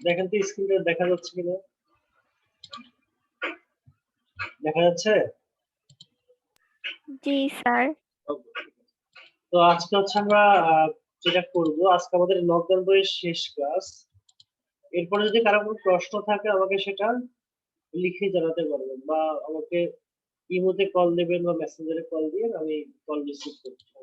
দেখেন তো স্ক্রিনে দেখা যাচ্ছে কিনা? দেখা যাচ্ছে? জি স্যার। তো আজকে হচ্ছে আমরা যেটা করব, আজকে আমাদের লকডাউন বইয়ের শেষ ক্লাস। এরপরে যদি কারো কোনো প্রশ্ন থাকে আমাকে সেটা লিখে জানাতে পারবেন, বা আমাকে ইমোতে কল দেবেন বা মেসেঞ্জারে কল দিয়ে আমি কল রিসিভ করতে পারবো।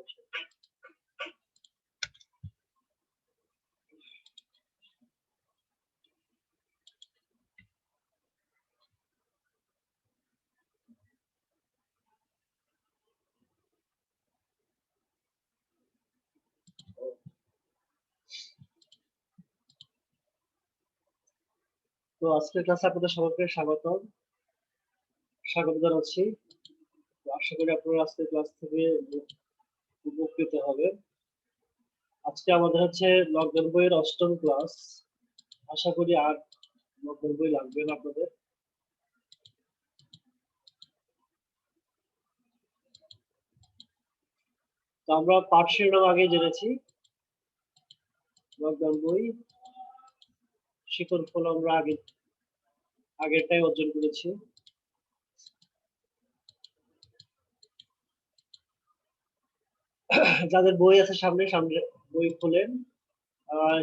তো আজকের ক্লাসে আপনাদের সবাইকে স্বাগত জানাচ্ছি। তো আশা করি আপনারা আজকের ক্লাস থেকে উপকৃত হবে। আজকে আমাদের হচ্ছে লকডাউন বইয়ের অষ্টম ক্লাস। আশা করি আর লকডাউন বই লাগবে না আপনাদের। তো আমরা পাঠ শিরোনাম আগে জেনেছি। লকডাউন বই শিকড় ফল আমরা আগেরটাই অর্জন করেছি। যাদের বই আছে সামনে সামনে বই খোলেন।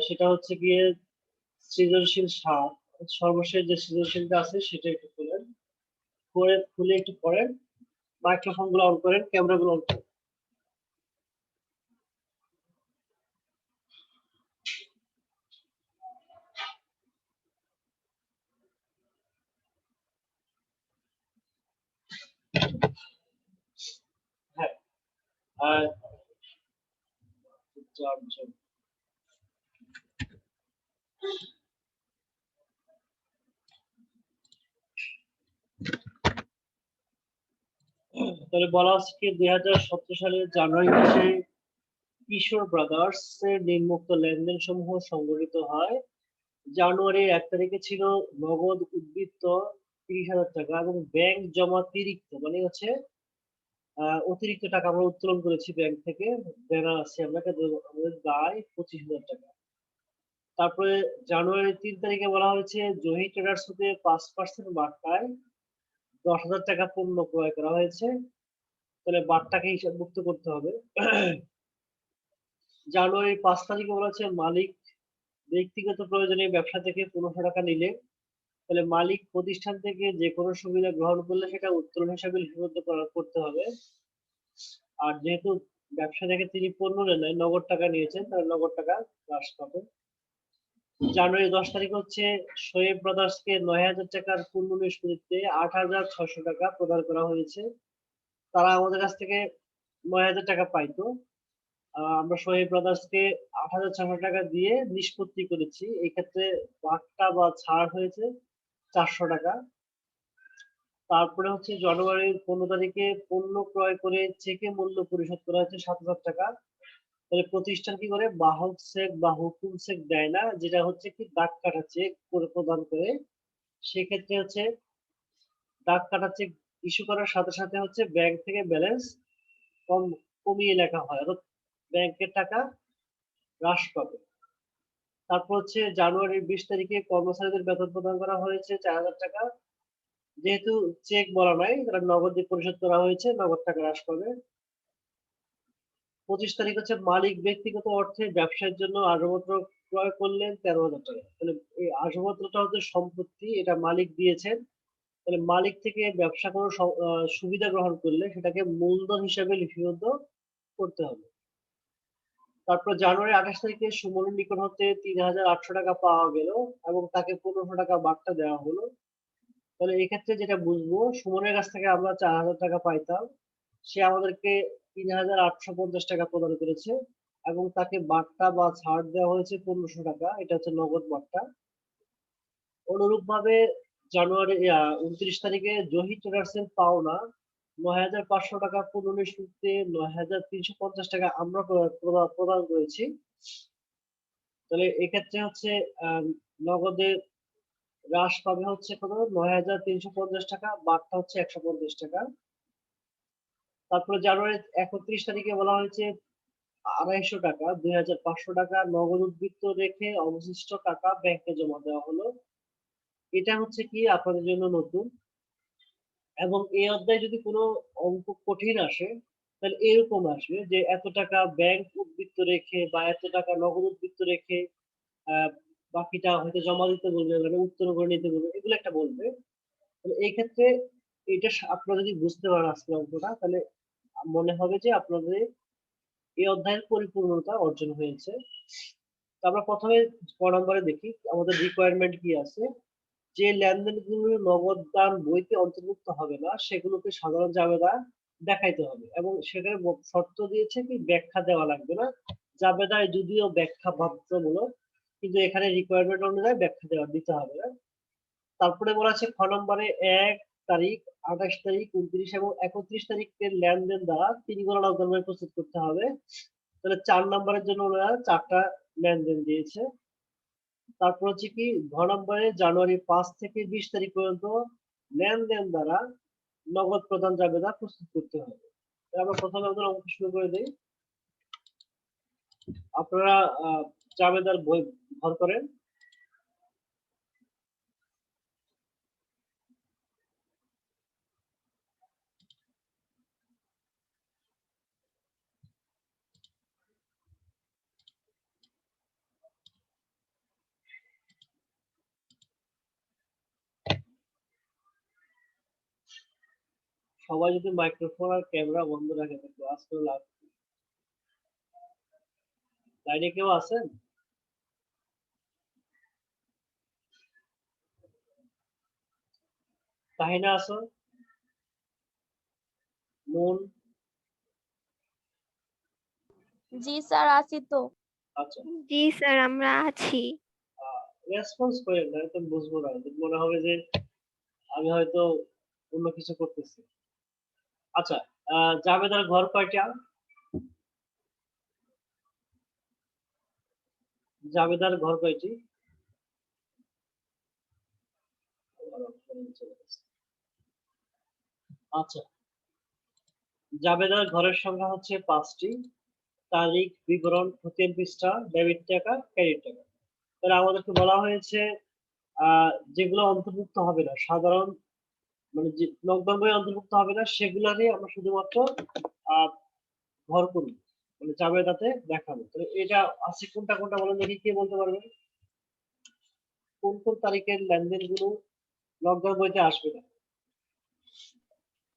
সেটা হচ্ছে গিয়ে সৃজনশীল সাত, সর্বশেষ যে সৃজনশীলটা আছে সেটা একটু খোলেন, খুলে একটু পড়েন। মাইক্রোফোন গুলো অন করেন, ক্যামেরা গুলো অন করেন। হ্যাঁ, আর তাহলে বলা হচ্ছে কি 2017 সালের জানুয়ারি মাসে কিশোর ব্রাদার্স এর নিম্নোক্ত লেনদেন সমূহ সংঘটিত হয়। জানুয়ারির 1 তারিখে ছিল নগদ উদ্বৃত্ত 30,000 টাকা এবং ব্যাংক জমা অতিরিক্ত, মানে হচ্ছে অতিরিক্ত টাকা আমরা উত্তোলন করেছি ব্যাংক থেকে, দেনা আছে আমাদের দায় 25,000 টাকা। তারপরে জানুয়ারির 3 তারিখে বলা হয়েছে জহি ট্রেডার্স হতে 5% বার্তায় 10,000 টাকা পণ্য ক্রয় করা হয়েছে। তাহলে বার্তাকে হিসাবভুক্ত করতে হবে। জানুয়ারির 5 তারিখে বলা হচ্ছে মালিক ব্যক্তিগত প্রয়োজনে ব্যবসা থেকে 1500 টাকা নিলে, তাহলে মালিক প্রতিষ্ঠান থেকে যে কোনো সুবিধা গ্রহণ করলে সেটা উত্তোলন হিসাবে লিপিবদ্ধ করতে হবে। আর যেহেতু ব্যবসা থেকে তিনি পণ্য নেন, নগদ টাকা নিয়েছেন, তাহলে নগদ টাকা হ্রাস পাবে। জানুয়ারি 10 তারিখ হচ্ছে শোয়েব ব্রাদার্সকে 9,000 টাকার পূর্ণ নিষ্পত্তিতে 8,600 টাকা প্রদান করা হয়েছে। তারা আমাদের কাছ থেকে 9,000 টাকা পাইতো। আমরা শোয়েব ব্রাদার্সকে 8,600 টাকা দিয়ে নিষ্পত্তি করেছি। এই ক্ষেত্রে বার্তা বা ছাড় হয়েছে 400 টাকা। তারপরে হচ্ছে জানুয়ারির 15 তারিখে পণ্য ক্রয় করে চেকে মূল্য পরিশোধ করা হচ্ছে 7,000 টাকা। তাহলে প্রতিষ্ঠান কি করে, বাহক চেক বা হুকুম চেক দেয় না, যেটা হচ্ছে কি দাগ কাটা চেক করে প্রদান করে। সেক্ষেত্রে হচ্ছে দাগ কাটা চেক ইস্যু করার সাথে সাথে হচ্ছে ব্যাংক থেকে ব্যালেন্স কমিয়ে লেখা হয়, অর্থাৎ ব্যাংকের টাকা হ্রাস পাবে। তারপর হচ্ছে জানুয়ারির 20 তারিখে কর্মচারীদের বেতন প্রদান করা হয়েছে 4,000 টাকা। যেহেতু চেক বলা নাই, তারা নগদ দিয়ে পরিশোধ করা হয়েছে, নগদ টাকা হ্রাস পাবে। 25 তারিখ হচ্ছে মালিক ব্যক্তিগত অর্থে ব্যবসার জন্য আসবাবপত্র ক্রয় করলেন 13,000 টাকা। তাহলে এই আসবাবপত্রটা হচ্ছে সম্পত্তি, এটা মালিক দিয়েছেন। তাহলে মালিক থেকে ব্যবসা কোনো সুবিধা গ্রহণ করলে সেটাকে মূলধন হিসাবে লিপিবদ্ধ করতে হবে। তারপর জানুয়ারি 28 তারিখে সুমনের নিকট হতে 3,800 টাকা পাওয়া গেল এবং তাকে 1500 টাকা বার্তা দেওয়া হলো। তাহলে এক্ষেত্রে যেটা বুঝবো, সুমনের কাছ থেকে আমরা 4,000 টাকা পাইতাম, সে আমাদেরকে 3,850 টাকা প্রদান করেছে এবং তাকে বার্তা বা ছাড় দেওয়া হয়েছে 1500 টাকা, এটা হচ্ছে নগদ বার্তা। অনুরূপ ভাবে জানুয়ারি 29 তারিখে জহি ট্রেডার্স এর পাওনা 9,500 টাকা পুনঃনিষ্পত্তিতে 9,350 টাকা আমরা প্রদান করেছি। তাহলে এক্ষেত্রে হচ্ছে নগদে হ্রাস পাবে হচ্ছে কত, 9,350 টাকা, বার্তা হচ্ছে 150 টাকা। তারপরে জানুয়ারি 31 তারিখে বলা হয়েছে 250 টাকা 2500 টাকা নগদ উদ্বৃত্ত রেখে অবশিষ্ট টাকা ব্যাংকে জমা দেওয়া হলো। এটা হচ্ছে কি আপনাদের জন্য নতুন, এবং এই অধ্যায়ে যদি কোনো অঙ্ক কঠিন আসে তাহলে এরকম আসবে যে এত টাকা ব্যাংক উদ্বৃত্ত রেখে বা এত টাকা নগদ উদ্বৃত্ত রেখে বাকিটা হয়তো জমা দিতে বলবে, মানে উত্তোলন করে নিতে বলবে, এগুলো একটা বলবে। তাহলে এই ক্ষেত্রে এটা আপনারা যদি বুঝতে পারেন আজকের অঙ্কটা, তাহলে মনে হবে যে আপনাদের এই অধ্যায়ের পরিপূর্ণতা অর্জন হয়েছে। তো আমরা প্রথমে ক নম্বরে দেখি আমাদের রিকোয়ারমেন্ট কি আছে। যে লেনদেনগুলো নগদ দান বইতে অন্তর্ভুক্ত হবে না সেগুলোকে সাধারণ জাবেদা দেখাইতে হবে, এবং সেখানে শর্ত দিয়েছে কি ব্যাখ্যা দেওয়া লাগবে না। জাবেদায় যদিও ব্যাখ্যা বাধ্যতামূলক, কিন্তু এখানে রিকোয়ারমেন্ট অনুযায়ী ব্যাখ্যা দিতে হবে না। তারপরে বলা আছে খ নম্বরে 1 তারিখ, 28 তারিখ, 29 এবং 31 তারিখের লেনদেন দ্বারা 3 গণনা অগ্রগতি প্রস্তুত করতে হবে। তাহলে 4 নম্বরের জন্য ওরা 4টা লেনদেন দিয়েছে। তারপর হচ্ছে কি ঘ নম্বরে জানুয়ারি 5 থেকে 20 তারিখ পর্যন্ত লেনদেন দ্বারা নগদ প্রদান জাবেদা প্রস্তুত করতে হবে। আমরা প্রথমে আমাদের অঙ্ক শুরু করে দিই। আপনারা জাবেদার বই ভর করেন। সবাই যদি মাইক্রোফোন আর ক্যামেরা বন্ধ রাখে তো ক্লাস করে লাভ কি? লাইনে কেউ আছেন? তাহিনা আছো? মন? জি স্যার, আছি তো। আচ্ছা, জি স্যার, আমরা আছি। রেসপন্স করেন না, তো বুঝবো না, মনে হবে যে আমি হয়তো অন্য কিছু করতেছি। আচ্ছা, জাবেদার ঘর কয়টা? জাবেদার ঘর কয়টি? আচ্ছা, জাবেদার ঘরের সংখ্যা হচ্ছে 5টি। তারিখ, বিবরণ, খতিয়ান পৃষ্ঠা, ডেবিট টাকা, ক্রেডিট টাকা। তাহলে আমাদেরকে বলা হয়েছে যেগুলো অন্তর্ভুক্ত হবে না, সাধারণ মানে যে লকডাউন বই অন্তর্ভুক্ত হবে না সেগুলারই আমরা শুধুমাত্র আহ ঘর করব, মানে জাবেদাতে দেখাবো। তাহলে এটা আছে কোনটা কোনটা বলেন দেখি, কে বলতে পারবেন? কোন কোন তারিখের লেনদেন গুলো লকডাউন বইতে আসবে না?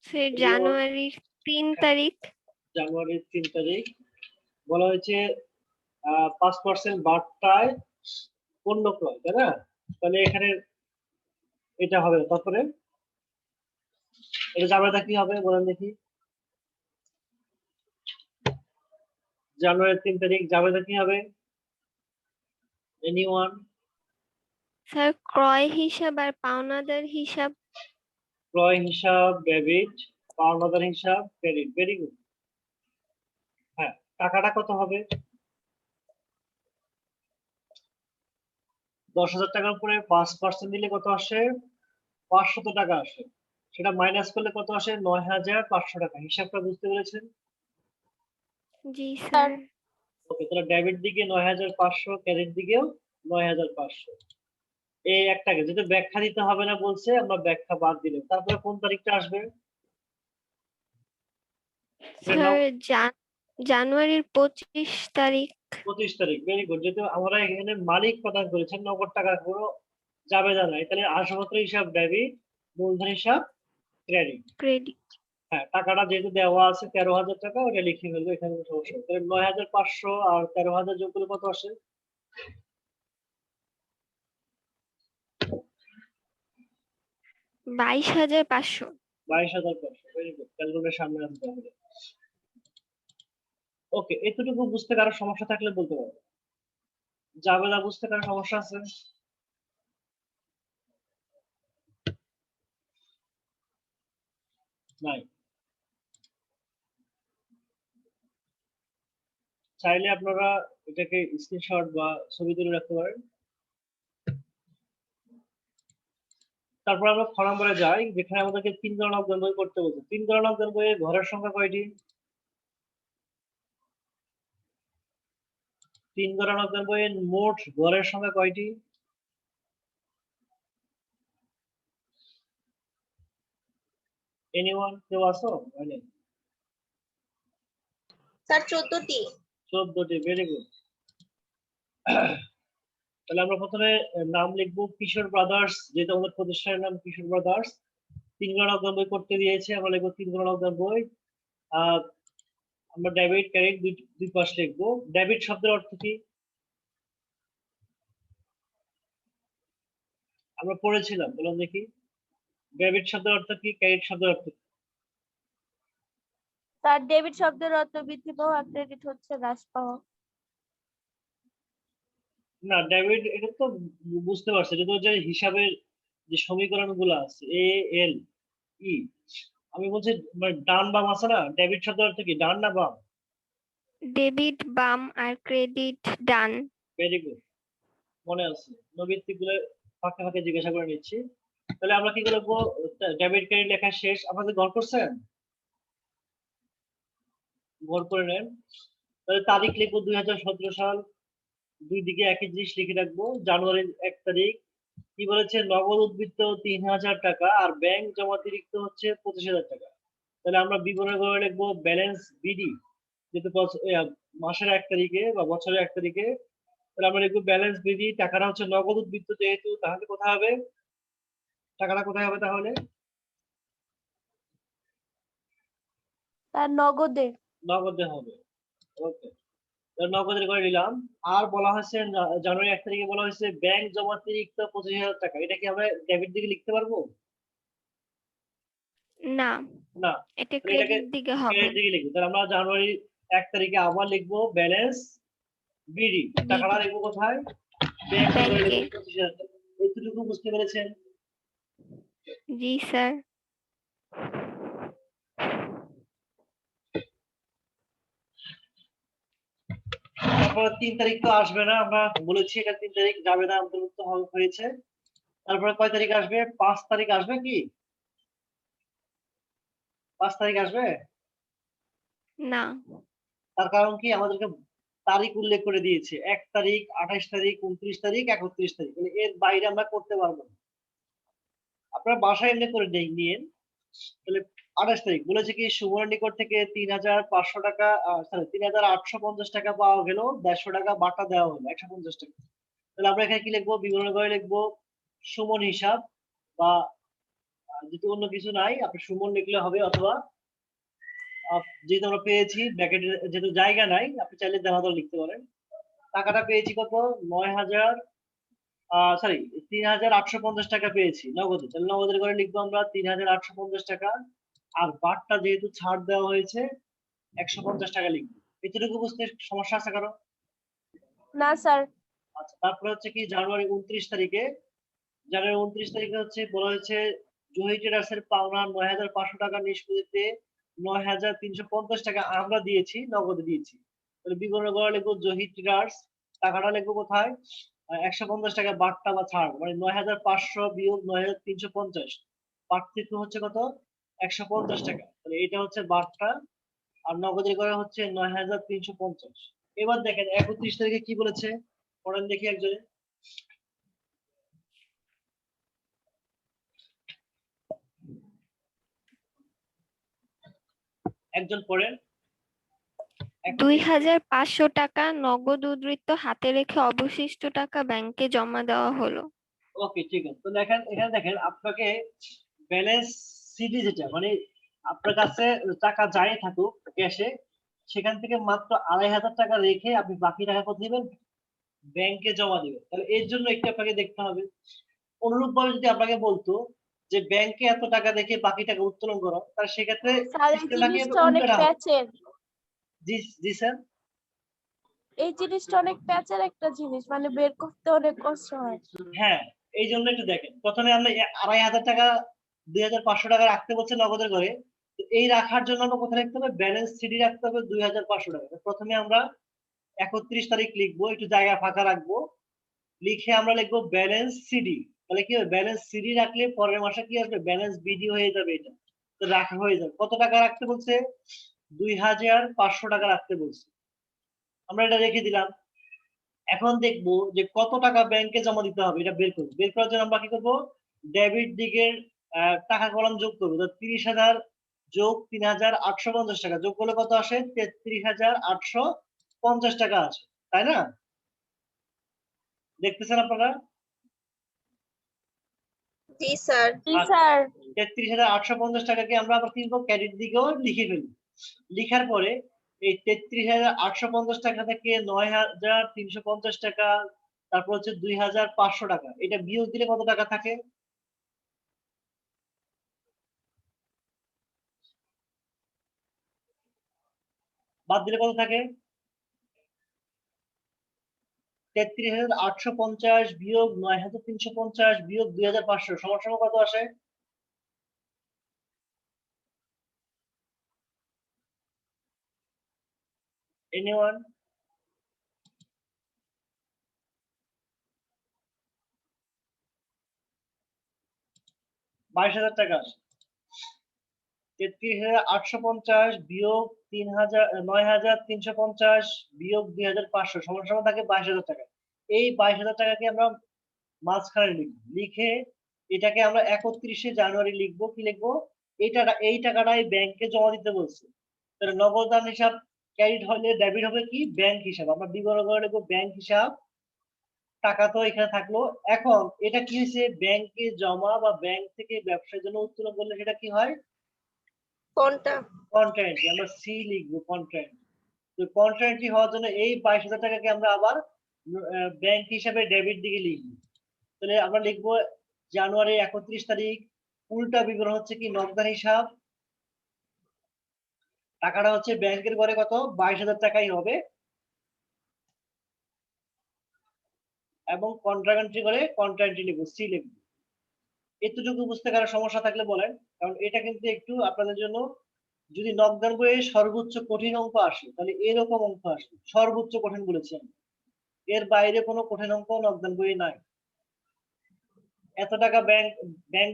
স্যার, জানুয়ারির 3 তারিখ। জানুয়ারির 3 তারিখ বলা হয়েছে 5% বার্তায় পণ্য ক্রয়, তাই না? তাহলে এখানে এটা হবে না। তারপরে এটা জাবেদা কি হবে বলেন দেখি। জানুয়ারির 3 তারিখ জাবেদা কি হবে? এনিওয়ান? স্যার, ক্রয় হিসাব আর পাওনাদার হিসাব। ক্রয় হিসাব ডেবিট, পাওনাদার হিসাব ক্রেডিট। Very good. হ্যাঁ, টাকাটা কত হবে? 10,000 টাকার উপরে 5% দিলে কত আসে? 500 টাকা আসে। সেটা মাইনাস করলে কত আসে? 9,500 টাকা। হিসাবটা বুঝতে পেরেছেন? জি স্যার। ওকে, তাহলে ডেবিট দিকে 9,500, ক্রেডিট দিকেও 9,500। এই একটাকে যদি ব্যাখ্যা দিতে হবে না বলছে, আমরা ব্যাখ্যা বাদ দিলাম। তারপরে কোন তারিখটা আসবে? স্যার, জানুয়ারির 25 তারিখ। 25 তারিখ। Very good. যেহেতু আমরা এখানে মালিক প্রদান করেছেন, নগদ টাকা কোনো জাবেদা নাই, তাহলে আসলপত্র হিসাব ডেবিট, মূলধন হিসাব ক্রেডিট। ক্রেডিট। হ্যাঁ, টাকাটা যেহেতু দেওয়া আছে 13,000 টাকা, ওটা লিখে ফেলবো, এখানে কোনো সমস্যা নেই। তাহলে 9,500 আর 13,000 যোগ করলে কত আসে? 22,500। 22,500। Very good. ক্যালকুলেটর সামনে আনতে হবে। ওকে, এতটুকু বুঝতে কারো সমস্যা থাকলে বলতে পারো। জাবেদা বুঝতে কারো সমস্যা আছে? নাই। চাইলে আপনারা এটাকে স্ক্রিনশট বা ছবি তুলে রাখতে পারেন। তারপর আমরা খ নম্বরে যাই, যেখানে আমাদেরকে 3 ধরনের অজ্ঞান বই করতে বলছে। 3 ধরনের অজ্ঞান বইয়ের ঘরের সংখ্যা কয়টি? 3 গড়া নকদার বইয়ের মোট গড়ের সংখ্যা কয়টি? এনিওয়ান, কেউ আছো? মানে স্যার 14টি। 14টি, ভেরি গুড। তাহলে আমরা প্রথমে নাম লিখবো কিশোর ব্রাদার্স, যেহেতু আমাদের প্রতিষ্ঠানের নাম কিশোর ব্রাদার্স। 3 গড়া নকদার বই করতে দিয়েছে, আমরা লিখবো 3 গড়া নকদার বই। আমরা ডেবিট ক্রেডিট দুই পাশ লিখবো। ডেবিট শব্দের অর্থ কি? আমরা পড়েছিলাম, বলুন দেখি। ডেবিট শব্দের অর্থ কি, ক্রেডিট শব্দের অর্থ কি? স্যার ডেবিট শব্দের অর্থ বৃদ্ধি পাওয়া, ক্রেডিট হচ্ছে হ্রাস পাওয়া। না, ডেবিট এটা তো বুঝতে পারছি, এটা তো যে হিসাবের যে সমীকরণ গুলো আছে এ এল ই, আমি বলছি মানে ডান বাম আছে না, ডেবিট শব্দের অর্থ কি, ডান না বাম? ডেবিট বাম আর ক্রেডিট ডান। ভেরি গুড, মনে আছে। নৈমিত্তিক গুলো ফাঁকে ফাঁকে জিজ্ঞাসা করে নিচ্ছি। তাহলে আমরা কি করবো, ডেবিট ক্রেডিট লেখা শেষ। আপনাদের ঘর করছেন? ঘর করে নেন। তাহলে তারিখ লিখবো 2017 সাল, দুই দিকে একই জিনিস লিখে রাখবো। জানুয়ারির 1 তারিখ। কি বলেছে, নগদ উদ্বৃত্ত 3000 টাকা আর ব্যাংক জমা অতিরিক্ত হচ্ছে 25,000 টাকা। তাহলে আমরা বিবরণ করে লিখবো ব্যালেন্স বিডি, যেহেতু মাসের 1 তারিখে বা বছরের 1 তারিখে। তাহলে আমরা লিখবো ব্যালেন্স বিডি। টাকাটা হচ্ছে নগদ উদ্বৃত্ত যেহেতু, তাহলে কোথায় হবে টাকাটা, কোথায় হবে তাহলে? তার নগদে। নগদে হবে। ওকে, নগদের করে নিলাম। আর বলা হয়েছে জানুয়ারি 1 তারিখে বলা হয়েছে ব্যাংক জমা অতিরিক্ত 25,000 টাকা। এটা কি আমরা ডেবিট দিকে লিখতে পারবো? না, না, এটা তাহলে এটাকে ক্রেডিট দিকে হবে। ক্রেডিট দিকে লিখবো। তাহলে আমরা জানুয়ারি 1 তারিখে আবার লিখবো ব্যালেন্স বিডি। টাকাটা লিখবো কোথায়? ব্যাংকে করে ব্যাংকে। লিখবো 25,000 টাকা। এতটুকু বুঝতে পেরেছেন? জি স্যার। তারপর 3 তারিখ তো আসবে না, আমরা বলেছি এটা 3 তারিখ যাবে না, অন্তর্ভুক্ত হয়েছে। তারপরে কয় তারিখ আসবে? 5 তারিখ আসবে কি? 5 তারিখ আসবে? না, তার কারণ কি, আমাদেরকে তারিখ উল্লেখ করে দিয়েছে 1 তারিখ, 28 তারিখ, 29 তারিখ, 31 তারিখ। মানে এর বাইরে আমরা করতে পারবো না। আপনারা বাসায় এমনি করে নিয়েন। তাহলে 28 তারিখ বলেছে কি, সুমনের নিকট থেকে 3,500 টাকা, সরি 3,850 টাকা পাওয়া গেল, 150 টাকা বাটা দেওয়া হলো, 150 টাকা। তাহলে আমরা এখানে কি লিখবো, বিবরণ করে লিখবো সুমন হিসাব, বা যদি অন্য কিছু নাই আপনি সুমন লিখলে হবে, অথবা যেহেতু আমরা পেয়েছি ব্র্যাকেটের যেহেতু জায়গা নাই, আপনি চাইলে দেওয়া লিখতে পারেন। টাকাটা পেয়েছি কত, 9,000, সরি 3,850 টাকা পেয়েছি নগদে। তাহলে নগদের করে লিখবো আমরা 3,850 টাকা। আর বাটটা যেহেতু ছাড় দেওয়া হয়েছে 150 টাকা লিখবো। এতটুকু বুঝতে সমস্যা আছে কারো? না স্যার। আচ্ছা, তারপরে হচ্ছে কি জানুয়ারি 29 তারিখে, জানুয়ারি 29 তারিখে হচ্ছে বলা হয়েছে জহি ট্রেডার্স এর পাওনা 9,500 টাকা নিষ্পত্তিতে 9,350 টাকা আমরা দিয়েছি, নগদে দিয়েছি। তাহলে বিবরণ করে লিখবো জহি ট্রেডার্স। টাকাটা লিখবো কোথায়, 150 টাকা বাট্টা বা ছাড়, মানে 9,500 বিয়োগ 9,350, পার্থক্য হচ্ছে কত, 150 টাকা। তাহলে এটা হচ্ছে বাট্টা, আর নগদের করে হচ্ছে 9,350। এবার দেখেন 31 তারিখে কি বলেছে, পড়েন দেখি একজনে। একজন পড়েন। 2,500 টাকা নগদ উদ্ধৃত হাতে রেখে অবশিষ্ট টাকা ব্যাংকে জমা দেওয়া হলো। ওকে, ঠিক আছে। তো দেখেন এখানে দেখেন আপনাকে ব্যালেন্স সিডি, যেটা মানে আপনার কাছে টাকা যাই থাকুক ক্যাশে, সেখান থেকে মাত্র 2,500 টাকা রেখে আপনি বাকি টাকা কোথায় দিবেন, ব্যাংকে জমা দিবেন। তাহলে এর জন্য একটু আপনাকে দেখতে হবে। অনুরূপ ভাবে যদি আপনাকে বলতো যে ব্যাংকে এত টাকা রেখে বাকি টাকা উত্তোলন করো, তাহলে সেক্ষেত্রে স্যার এই সিস্টেমটা কি জিনিসটা অনেক উল্টোটা হবে। প্যাচের। জি জি স্যার। এই জিনিসটা অনেক প্যাচের একটা জিনিস, মানে বের করতে অনেক কষ্ট হয়। হ্যাঁ, এই জন্য একটু দেখেন, প্রথমে আমরা 2,500 টাকা 2,500 টাকা রাখতে বলছে নগদের ঘরে। তো এই রাখার জন্য আমরা কোথায় রাখতে হবে, ব্যালেন্স সিডি রাখতে হবে 2,500 টাকা। প্রথমে আমরা 31 তারিখ লিখবো, একটু জায়গা ফাঁকা রাখবো, লিখে আমরা লিখবো ব্যালেন্স সিডি। তাহলে কি হবে, ব্যালেন্স সিডি রাখলে পরের মাসে কি আসবে, ব্যালেন্স বিডি হয়ে যাবে। এটা তো রাখা হয়ে যাবে। কত টাকা রাখতে বলছে, 2,500 টাকা রাখতে বলছে। আমরা এটা রেখে দিলাম। এখন দেখবো যে কত টাকা ব্যাংকে জমা দিতে হবে, এটা বের করবো। বের করার জন্য আমরা কি করবো, ডেবিট দিকের টাকা কলাম যোগ করবো। 30,000 যোগ 3,850 টাকা যোগ করলে কত আসে, 33,850 টাকা আসে, তাই না? দেখতেছেন আপনারা? জি স্যার। জি স্যার। 33,850 টাকাকে আমরা আবার কি করবো, ক্রেডিট দিকেও লিখে ফেলবো। লিখার পরে এই 33,850 টাকা থেকে 9,350 টাকা, তারপর হচ্ছে 2,500 টাকা, এটা বিয়োগ দিলে কত টাকা থাকে? বাদ দিলে কত থাকে? 33,850 বিয়োগ 9,350 বিয়োগ 2,500 সমান সমান কত আসে? এনিওয়ান? 22,000 টাকা আসে। 33,850 বিয়োগ 9,350 বিয়োগ 2,500 সমান সমান থাকে 22,000 টাকা। এই 22,000 টাকাকে আমরা মাঝখানে লিখবো, লিখে এটাকে আমরা 31শে জানুয়ারি লিখবো। কি লিখবো? এই টাকাটাই ব্যাংকে জমা দিতে বলছে। তাহলে নগদান হিসাব ক্রেডিট হলে ডেবিট হবে কি, ব্যাংক হিসাব। আমরা বিবরণ করে লিখবো ব্যাংক হিসাব। টাকা তো এখানে থাকলো। এখন এটা কি হয়েছে, ব্যাংকে জমা বা ব্যাংক থেকে ব্যবসার জন্য উত্তোলন করলে সেটা কি হয়, কোনটা? কন্ট্রাক্ট। আমরা সি লিখবো, কন্ট্রাক্ট। তো কন্ট্রাক্ট হওয়ার জন্য এই 22,000 টাকাকে আমরা আবার ব্যাংক হিসাবে ডেবিট দিকে লিখবো। তাহলে আমরা লিখবো জানুয়ারি 31 তারিখ, উল্টা বিবরণ হচ্ছে কি, নগদান হিসাব। টাকাটা হচ্ছে ব্যাংকের ঘরে কত, 22,000 টাকাই হবে, এবং কন্ট্রাক্ট করে কন্ট্রাক্ট লিখবো, সি লিখবো। এতটুকু বুঝতে কারো সমস্যা থাকলে বলেন, কারণ এটা কিন্তু একটু আপনাদের জন্য, যদি নকদান বইয়ে সর্বোচ্চ কঠিন অঙ্ক আসে তাহলে এরকম অঙ্ক আসবে, সর্বোচ্চ কঠিন বলেছেন, এর বাইরে কোনো কঠিন অঙ্ক নকদান বইয়ে নাই। এত টাকা ব্যাংক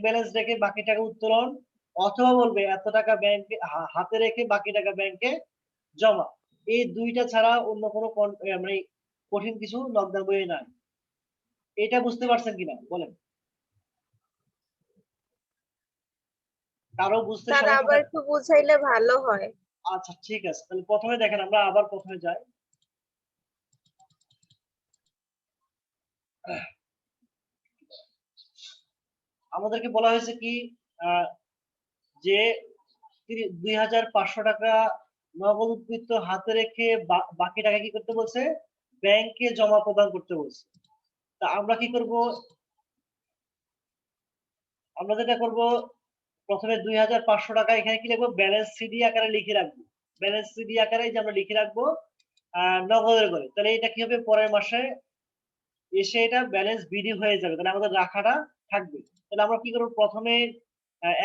ব্যালেন্স রেখে বাকি টাকা উত্তোলন, অথবা বলবে এত টাকা ব্যাংকে হাতে রেখে বাকি টাকা ব্যাংকে জমা। এই দুইটা ছাড়া অন্য কোনো মানে কঠিন কিছু নকদান বইয়ে নাই। এটা বুঝতে পারছেন কিনা বলেন, কারো বুঝতে স্যার সমস্যা আবার একটু বুঝাইলে ভালো হয়। আচ্ছা ঠিক আছে, তাহলে প্রথমে দেখেন, আমরা আবার প্রথমে যাই। আমাদেরকে বলা হয়েছে কি, যে 2,500 টাকা নগদ উদ্বৃত্ত হাতে রেখে বাকি টাকা কি করতে বলছে, ব্যাংকে জমা প্রদান করতে বলছে। তা আমরা কি করব, আমরা যেটা করব, প্রথমে 2,500 টাকা এখানে কি লিখবো, ব্যালেন্স সিডি আকারে লিখে রাখবো। ব্যালেন্স সিডি আকারে যে আমরা লিখে রাখবো নগদের করে। তাহলে এটা কি হবে, পরের মাসে এসে এটা ব্যালেন্স বিডি হয়ে যাবে, তাহলে আমাদের রাখাটা থাকবে। তাহলে আমরা কি করবো, প্রথমে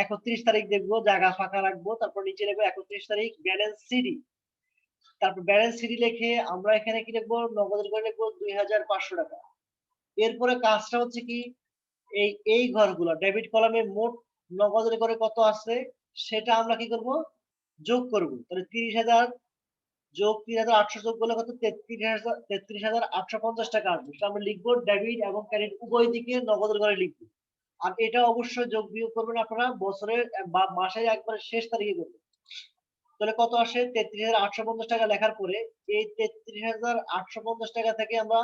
31 তারিখ দেখবো, জায়গা ফাঁকা রাখবো, তারপর নিচে লিখবো 31 তারিখ ব্যালেন্স সিডি। তারপর ব্যালেন্স সিডি লিখে আমরা এখানে কি লিখবো, নগদের করে লিখবো 2,500 টাকা। এরপরে কাজটা হচ্ছে কি, এই ঘরগুলো ডেবিট কলামে মোট নগদের করে কত আছে সেটা আমরা কি করব, যোগ করব। তাহলে 30,000 যোগ 3,800 যোগ করলে কত, 33,850 টাকা আসবে। সেটা আমরা লিখবো ডেবিট এবং ক্রেডিট উভয় দিকে নগদের করে লিখবো। আর এটা অবশ্যই যোগ বিয়োগ করবেন আপনারা বছরের বা মাসের একবারে শেষ তারিখে করবেন। তাহলে কত আসে, 33,850 টাকা লেখার পরে এই 33,850 টাকা থেকে আমরা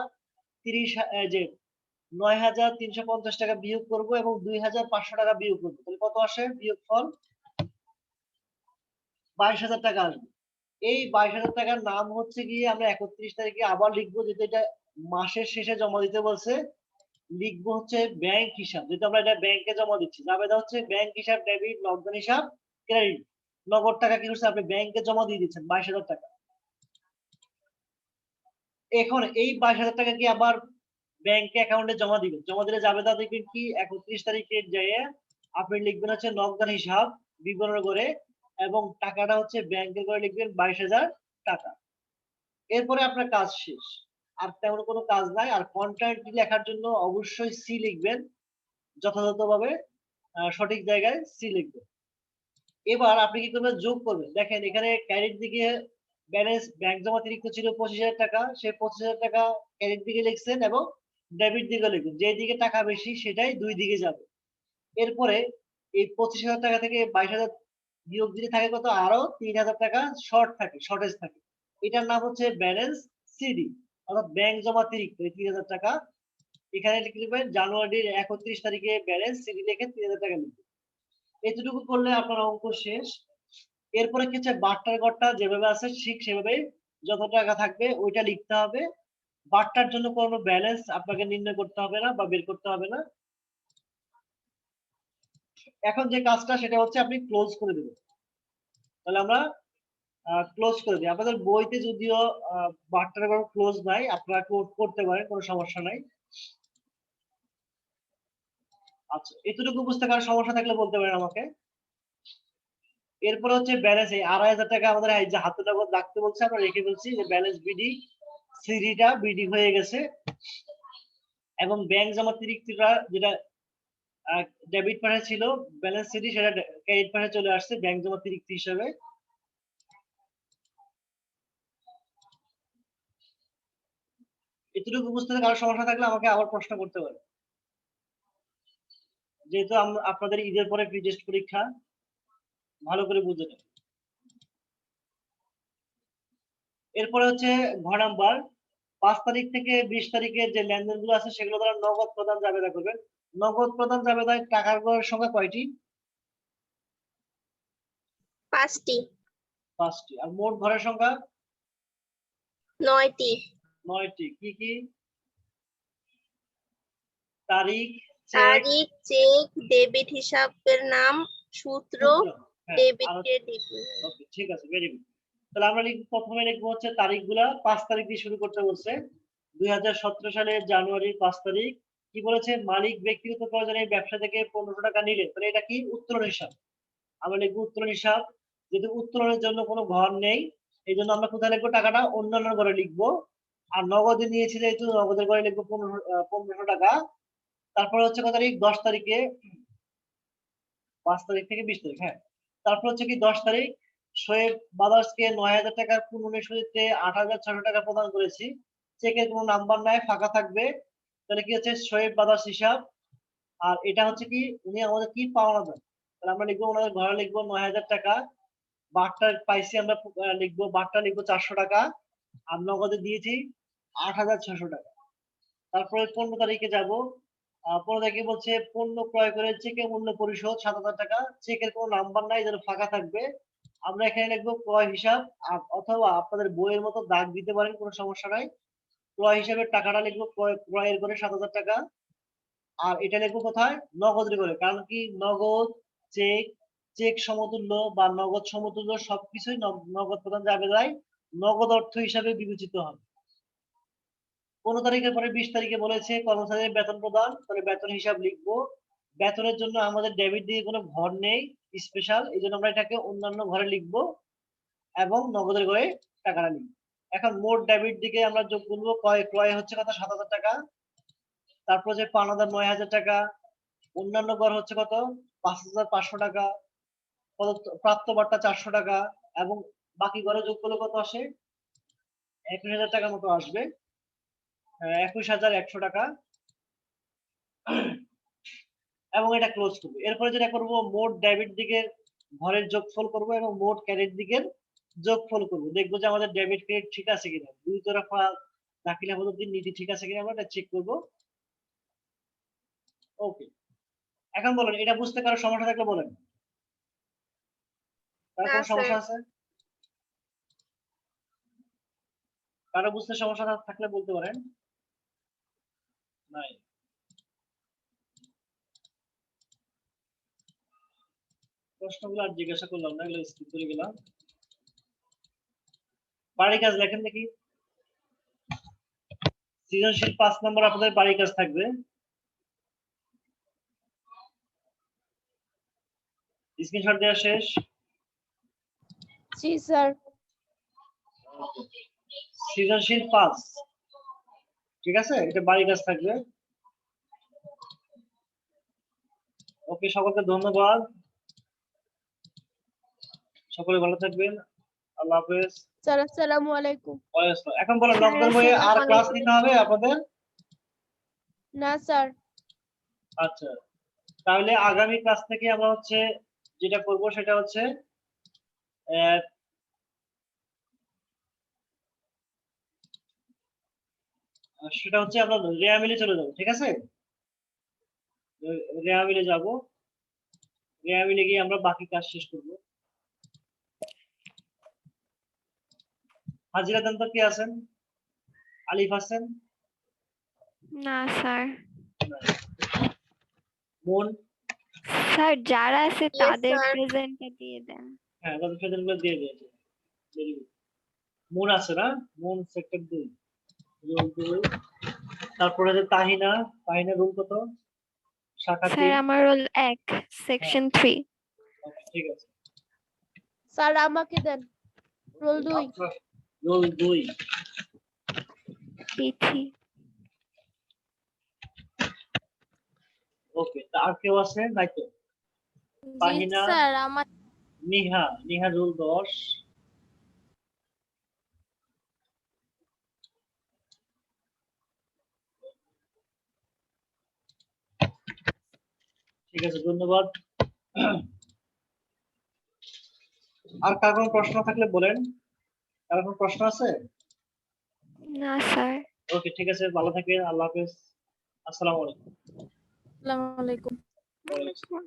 9,350 টাকা বিয়োগ করব এবং 2,500 টাকা বিয়োগ করবো। তাহলে কত আসে, বিয়োগফল 22,000 টাকা আসবে। এই 22,000 টাকার নাম হচ্ছে গিয়ে আমরা 31 তারিখে আবার লিখবো, যেহেতু এটা মাসের শেষে জমা দিতে বলছে, লিখবো হচ্ছে ব্যাংক হিসাব, যেহেতু আমরা এটা ব্যাংকে জমা দিচ্ছি। জাবেদা হচ্ছে ব্যাংক হিসাব ডেবিট, নগদ হিসাব ক্রেডিট। নগদ টাকা কি করছে, আপনি ব্যাংকে জমা দিয়ে দিচ্ছেন 22,000 টাকা। এখন এই 22,000 টাকা কি আবার ব্যাংকে অ্যাকাউন্টে জমা দিবেন। জমা দিলে জাবেদা দেখবেন কি, 31 তারিখে যেয়ে আপনি লিখবেন হচ্ছে নগদ হিসাব বিবরণ করে, এবং টাকাটা হচ্ছে ব্যাংকে করে লিখবেন 22,000 টাকা। এরপরে আপনার কাজ শেষ, আর তেমন কোনো কাজ নাই। আর কন্ট্রাক্ট লেখার জন্য অবশ্যই সি লিখবেন, যথাযথভাবে সঠিক জায়গায় সি লিখবেন। এবার আপনি কি করবেন, যোগ করবেন। দেখেন এখানে ক্রেডিট দিকে ব্যালেন্স ব্যাংক জমা অতিরিক্ত ছিল 25,000 টাকা, সেই 25,000 টাকা ক্রেডিট দিকে লিখছেন এবং ডেবিট দিকে লিখবেন। যে দিকে টাকা বেশি সেটাই দুই দিকে যাবে। এরপরে এই 25,000 টাকা থেকে 22,000 বিয়োগ দিলে থাকে কত, আরো 3,000 টাকা শর্টেজ থাকে। এটার নাম হচ্ছে ব্যালেন্স সিডি, অর্থাৎ ব্যাংক জমা অতিরিক্ত এই 3,000 টাকা। এখানে লিখবেন জানুয়ারির 31 তারিখে ব্যালেন্স সিডি লিখে 3,000 টাকা লিখবেন। এতটুকু করলে আপনার অঙ্ক শেষ। এরপরে কি হচ্ছে, বাট্টার ঘরটা যেভাবে আছে ঠিক সেভাবে যত টাকা থাকবে ওইটা লিখতে হবে। বাট্টার জন্য কোনো ব্যালেন্স আপনাকে নির্ণয় করতে হবে না বা বের করতে হবে না। এখন যে কাজটা সেটা হচ্ছে আপনি ক্লোজ করে দেবেন। তাহলে আমরা ক্লোজ করে দিই। আপনাদের বইতে যদিও বাট্টার ঘর ক্লোজ নাই, আপনারা করতে পারেন, কোনো সমস্যা নাই। আচ্ছা, এতটুকু বুঝতে কারো সমস্যা থাকলে বলতে পারেন আমাকে। এরপর হচ্ছে ব্যালেন্স, এই 2,500 টাকা আমাদের এই যে হাতে নগদ রাখতে বলছে, আমরা রেখে বলছি যে ব্যালেন্স বিডি, সিডিটা বিডি হয়ে গেছে এবং ব্যাংক জমা অতিরিক্তটা যেটা ডেবিট পাশে ছিল ব্যালেন্স সিডি, সেটা ক্রেডিট পাশে চলে আসছে ব্যাংক জমা অতিরিক্ত হিসেবে। এতটুকু বুঝতে কারো সমস্যা থাকলে আমাকে আবার প্রশ্ন করতে পারে, যেহেতু আপনাদের ঈদের পরে প্রি টেস্ট পরীক্ষা, ভালো করে বুঝে নেন। এরপরে হচ্ছে ঘ নাম্বার, 5 তারিখ থেকে 20 তারিখের যে লেনদেনগুলো আছে সেগুলো দ্বারা নগদ প্রদান জাবেদা করবেন। নগদ প্রদান জাবেদায় টাকার ঘরের সংখ্যা কয়টি? 5টি। 5টি। আর মোট ঘরের সংখ্যা 9টি। 9টি। কি কি? তারিখ, চেক, তারিখ, চেক, ডেবিট হিসাবের নাম, সূত্র, হ্যাঁ, ডেবিট আর ক্রেডিট। ওকে, ঠিক আছে, ভেরি গুড। তাহলে আমরা প্রথমে লিখবো হচ্ছে তারিখগুলা। 5 তারিখ দিয়ে শুরু করতে বলছে। 2017 সালের জানুয়ারির 5 তারিখ। কি বলেছে, মালিক ব্যক্তিগত প্রয়োজনে ব্যবসা থেকে 1500 টাকা নিলে, তাহলে এটা কি উত্তোলন হিসাব। আমরা লিখবো উত্তোলন হিসাব। যেহেতু উত্তোলনের জন্য কোনো ঘর নেই, এই জন্য আমরা কোথায় লিখবো, টাকাটা অন্যান্য ঘরে লিখবো। আর নগদে নিয়েছি যেহেতু নগদের ঘরে লিখবো 1500 টাকা। তারপরে হচ্ছে কত তারিখ, 10 তারিখে, 5 তারিখ থেকে 20 তারিখ, হ্যাঁ। তারপর হচ্ছে কি 10 তারিখ, শোয়েব ব্রাদার্সকে 9,000 টাকার পুনর্নিবেশ সুদে 8,600 টাকা প্রদান করেছি। চেকের কোনো নাম্বার নাই, ফাঁকা থাকবে। তাহলে কি হচ্ছে, শোয়েব ব্রাদার্স হিসাব। আর এটা হচ্ছে কি, উনি আমাদের কি পাওনা দেন, তাহলে আমরা লিখবো ওনাদের ঘরে লিখবো 9,000 টাকা। বাট্টা পাইছি আমরা, লিখবো বাট্টা লিখবো 400 টাকা। আর নগদে দিয়েছি 8,600 টাকা। তারপরে 15 তারিখে যাব। 15 তারিখে বলছে পণ্য ক্রয় করে চেকের মূল্য পরিশোধ 7,000 টাকা। চেকের কোনো নাম্বার নাই, যেন ফাঁকা থাকবে। আমরা এখানে লিখবো ক্রয় হিসাব, অথবা আপনাদের বইয়ের মতো দাগ দিতে পারেন, কোনো সমস্যা নাই। ক্রয় হিসাবের টাকাটা লিখবো ক্রয়ের করে 7,000 টাকা। আর এটা লিখবো কোথায়, নগদের করে, কারণ কি নগদ, চেক, চেক সমতুল্য বা নগদ সমতুল্য সবকিছুই নগদ প্রদান জাবেদায় নগদ অর্থ হিসাবে বিবেচিত হবে। 15 তারিখের পরে 20 তারিখে বলেছে কর্মচারীদের বেতন প্রদান, তাহলে বেতন হিসাব লিখবো। বেতনের জন্য আমাদের ডেবিট দিয়ে কোনো ঘর নেই স্পেশাল, এই জন্য আমরা এটাকে অন্যান্য ঘরে লিখবো এবং নগদের ঘরে টাকাটা লিখবো। এখন মোট ডেবিট দিকে আমরা যোগ করবো, ক্রয় হচ্ছে কত, 7,000 টাকা। তারপর যে পাওনাদার 9,000 টাকা। অন্যান্য ঘর হচ্ছে কত, 5,500 টাকা। প্রাপ্ত বাট্টা 400 টাকা। এবং বাকি ঘরে যোগ করলে কত আসে, 21,000 টাকার মতো আসবে। 21,100 টাকা। এবং এটা ক্লোজ করবো। এরপরে যেটা করবো, মোট ডেবিট দিকের ঘরের যোগফল করব এবং মোট ক্রেডিট দিকের যোগফল করব। দেখবো যে আমাদের ডেবিট ক্রেডিট ঠিক আছে কিনা, দুই তরফা দাখিলা পদ্ধতির নীতি ঠিক আছে কিনা, আমরা এটা চেক করব। ওকে, এখন বলেন, এটা বুঝতে কারো সমস্যা থাকলে বলেন। কারো না কোনো স্যার। সমস্যা আছে? কারো বুঝতে সমস্যা থাকলে বলতে পারেন। নাই, প্রশ্নগুলো আর জিজ্ঞাসা করলাম না, এগুলো স্কিপ করে গেলাম। বাড়ি কাজ লেখেন দেখি। সৃজনশীল 5 নম্বর আপনাদের বাড়ি কাজ থাকবে। স্ক্রিনশট দেওয়া শেষ? জি স্যার। সৃজনশীল 5, ঠিক আছে, এটা বাড়ি কাজ থাকবে। ওকে, সকলকে ধন্যবাদ, সকলে ভালো থাকবেন। আল্লাহ হাফেজ। স্যার আসসালামু আলাইকুম। ওয়ালাইকুম আসসালাম। এখন বলেন স্যার, রমজান বইয়ে আর আসসালামু ক্লাস আলাইকুম। নিতে হবে আপনাদের? না স্যার। আচ্ছা, তাহলে আগামী ক্লাস থেকে আমরা হচ্ছে যেটা করব সেটা হচ্ছে আহ, সেটা হচ্ছে আমরা রেয়া মিলে চলে যাবো, ঠিক আছে? রেয়া মিলে যাব, রেয়া মিলে গিয়ে আমরা বাকি কাজ শেষ করব। হাজিরা দেন তো কে আছেন? আলিফ আছেন? না স্যার। মন? স্যার, যারা আছে Yes, তাদের sir. প্রেজেন্টটা দিয়ে দেন। হ্যাঁ, তাদের প্রেজেন্টগুলো দিয়ে দিয়েছে। Very good. মন আছে না? মন সেক্টর 2, রোল 2। তারপরে যে তাহিনা, তাহিনা রুল কত? শাখা স্যার, 3। আমার রোল 1, সেকশন 3। ওকে, ঠিক আছে। স্যার আমাকে দেন রোল 2। আপনার রোল 2। তিথি। ওকে, আর কেউ আছে নাই তো? জি তাহিনা, স্যার আমার নিহা, নিহা রোল 10। ঠিক আছে, ধন্যবাদ। আর কার কোনো প্রশ্ন থাকলে বলেন। কার কোনো প্রশ্ন আছে? না স্যার। ওকে, ঠিক আছে, ভালো থাকবেন। আল্লাহ হাফেজ। আসসালামু আলাইকুম। আসসালামু আলাইকুম। ওয়ালাইকুম আসসালাম।